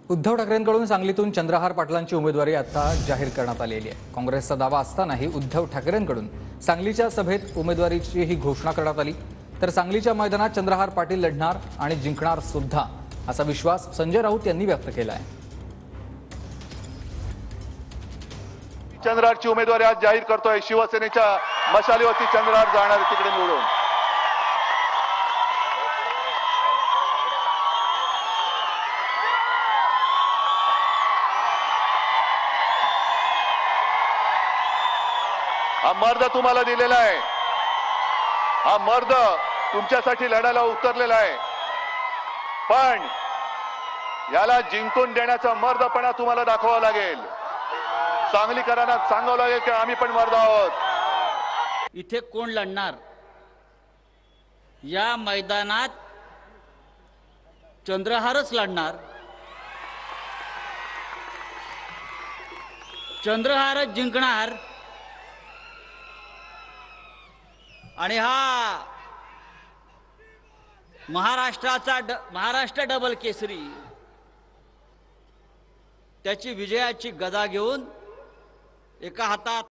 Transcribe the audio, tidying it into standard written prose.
उद्धव ठाकरेंकडून सांगलीतून चंद्रहार पाटलांची उमेदवारी आता जाहीर करण्यात आलेली आहे। काँग्रेसचा दावा असतानाही उद्धव ठाकरेंकडून सांगलीच्या सभेत उमेदवारीची ही घोषणा करण्यात आली। तर सांगलीच्या मैदानात चंद्रहार पाटील लढणार आणि जिंकणार सुद्धा असा विश्वास संजय राऊत यांनी व्यक्त केला आहे। चंद्रहारची उमेदवारी आज जाहीर करतोय। शिवसेनेच्या मशालीवरती चंद्रहार जाणार तिकडे निवडून। हा मर्द तुम्हाला दिलेला आहे, हा मर्द तुमच्यासाठी लढायला उतरलेला आहे, पण याला जिंकून देण्याचा मर्दपणा तुम्हाला दाखवावा लागेल। सांगलीकरांना सांगावं लागेल की आम्ही पण मर्द आहोत। इथे कोण लढणार? या मैदानात चंद्रहारच लढणार, चंद्रहारच जिंकणार। आणि हा महाराष्ट्र डबल केसरी त्याची विजयाची गदा घेऊन एका हातात